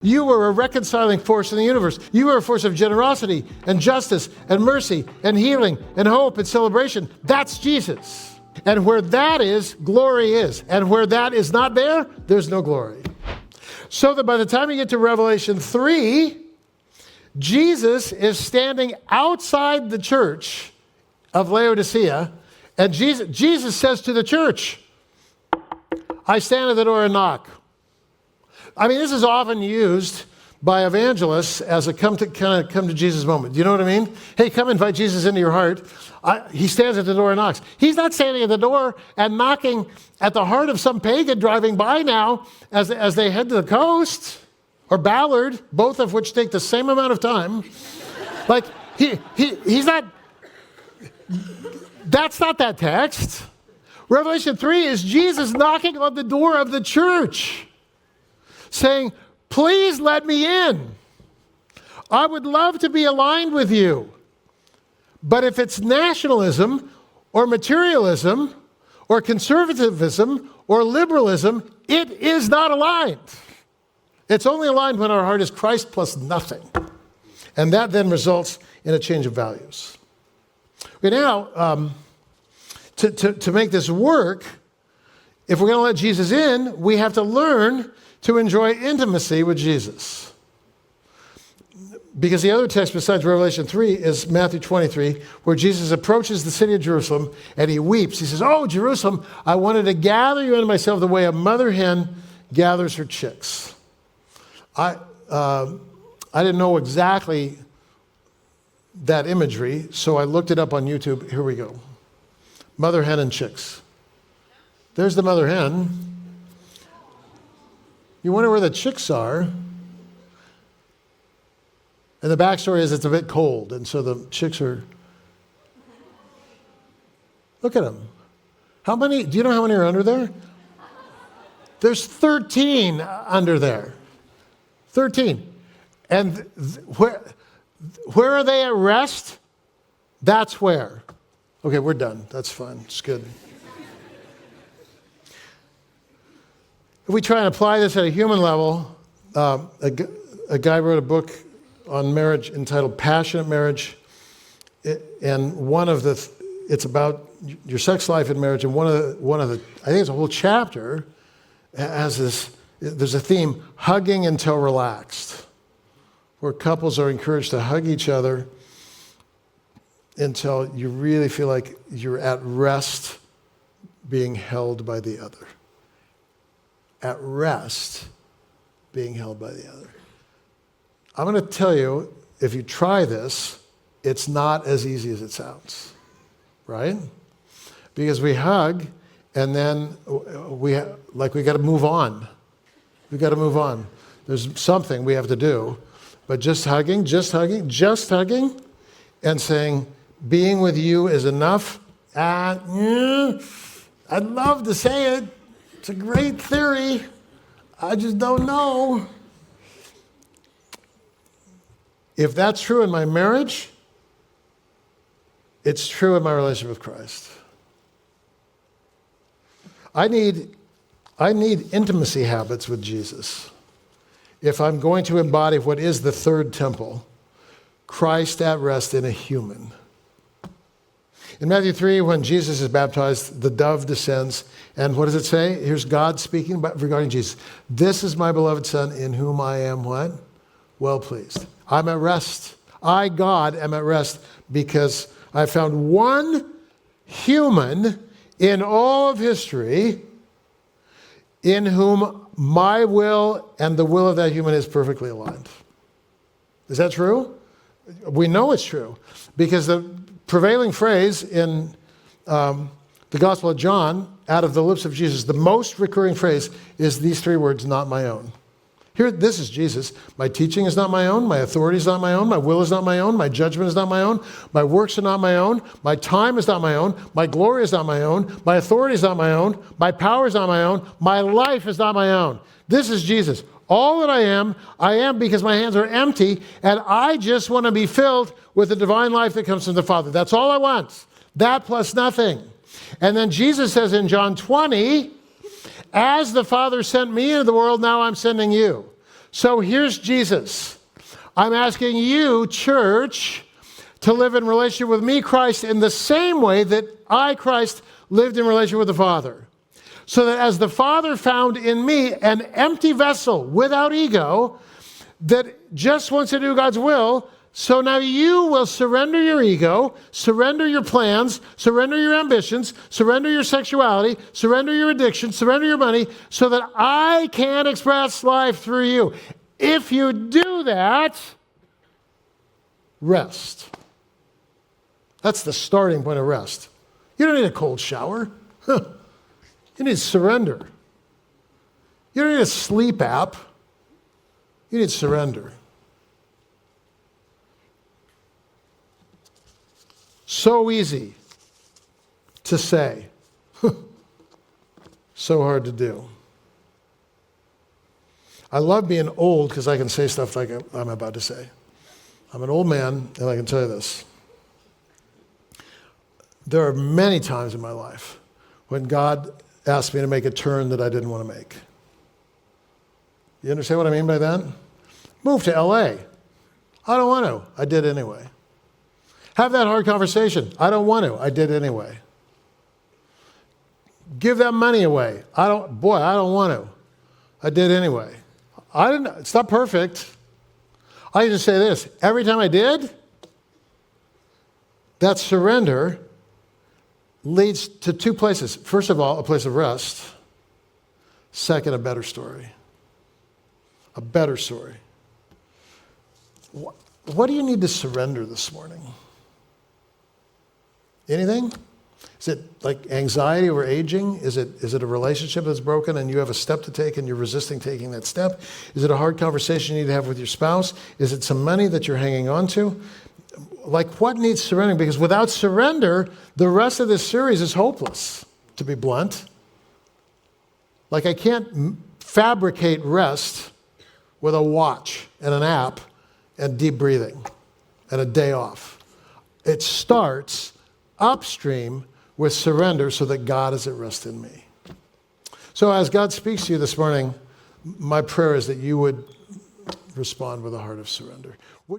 You were a reconciling force in the universe. You were a force of generosity and justice and mercy and healing and hope and celebration. That's Jesus. And where that is, glory is. And where that is not there, there's no glory. So that by the time you get to Revelation 3, Jesus is standing outside the church of Laodicea, and Jesus says to the church, I stand at the door and knock. I mean, this is often used by evangelists as a come to Jesus moment. Do you know what I mean? Hey, come invite Jesus into your heart. He stands at the door and knocks. He's not standing at the door and knocking at the heart of some pagan driving by now as they head to the coast, or Ballard, both of which take the same amount of time. Like, he's not, that's not that text. Revelation 3 is Jesus knocking on the door of the church, saying, please let me in. I would love to be aligned with you. But if it's nationalism or materialism or conservatism or liberalism, it is not aligned. It's only aligned when our heart is Christ plus nothing. And that then results in a change of values. Okay, now, to make this work, if we're going to let Jesus in, we have to learn to enjoy intimacy with Jesus. Because the other text besides Revelation 3 is Matthew 23, where Jesus approaches the city of Jerusalem and he weeps. He says, oh, Jerusalem, I wanted to gather you into myself the way a mother hen gathers her chicks. I didn't know exactly that imagery, so I looked it up on YouTube. Here we go. Mother hen and chicks. There's the mother hen. You wonder where the chicks are. And the backstory is it's a bit cold, and so the chicks are... Look at them. How many, do you know how many are under there? There's 13 under there. 13. And where are they at rest? That's where. Okay, we're done. That's fine. It's good. If we try and apply this at a human level, a guy wrote a book on marriage entitled Passionate Marriage, and it's about your sex life in marriage, and one of the I think it's a whole chapter has this. There's a theme: hugging until relaxed, where couples are encouraged to hug each other until you really feel like you're at rest, being held by the other. At rest, being held by the other. I'm going to tell you, if you try this, it's not as easy as it sounds, right? Because we hug, and then we got to move on. We got to move on. There's something we have to do, but just hugging, and saying, being with you is enough. I'd love to say it. It's a great theory. I just don't know. If that's true in my marriage, it's true in my relationship with Christ. I need intimacy habits with Jesus. If I'm going to embody what is the third temple, Christ at rest in a human. In Matthew 3, when Jesus is baptized, the dove descends. And what does it say? Here's God speaking regarding Jesus. This is my beloved Son, in whom I am what? Well pleased. I'm at rest. I, God, am at rest because I found one human in all of history in whom my will and the will of that human is perfectly aligned. Is that true? We know it's true because the prevailing phrase in the Gospel of John, out of the lips of Jesus, the most recurring phrase is these three words, not my own. Here, this is Jesus. My teaching is not my own. My authority is not my own. My will is not my own. My judgment is not my own. My works are not my own. My time is not my own. My glory is not my own. My authority is not my own. My power is not my own. My life is not my own. This is Jesus. All that I am because my hands are empty, and I just want to be filled with the divine life that comes from the Father. That's all I want. That plus nothing. And then Jesus says in John 20, as the Father sent me into the world, now I'm sending you. So here's Jesus. I'm asking you, church, to live in relationship with me, Christ, in the same way that I, Christ, lived in relationship with the Father. So that as the Father found in me an empty vessel without ego that just wants to do God's will, so now you will surrender your ego, surrender your plans, surrender your ambitions, surrender your sexuality, surrender your addiction, surrender your money, so that I can express life through you. If you do that, rest. That's the starting point of rest. You don't need a cold shower. You need surrender. You don't need a sleep app. You need surrender. So easy to say. So hard to do. I love being old because I can say stuff like I'm about to say. I'm an old man, and I can tell you this. There are many times in my life when God asked me to make a turn that I didn't want to make. You understand what I mean by that? Move to LA. I don't want to. I did anyway. Have that hard conversation. I don't want to. I did anyway. Give that money away. I don't want to. I did anyway. It's not perfect. I just say this. Every time I did, that surrender leads to two places. First of all, a place of rest. Second, a better story. A better story. What do you need to surrender this morning? Anything? Is it like anxiety over aging? Is it a relationship that's broken and you have a step to take and you're resisting taking that step? Is it a hard conversation you need to have with your spouse? Is it some money that you're hanging on to? Like, what needs surrendering? Because without surrender, the rest of this series is hopeless, to be blunt. Like, I can't fabricate rest with a watch and an app and deep breathing and a day off. It starts upstream with surrender so that God is at rest in me. So as God speaks to you this morning, my prayer is that you would respond with a heart of surrender. Would you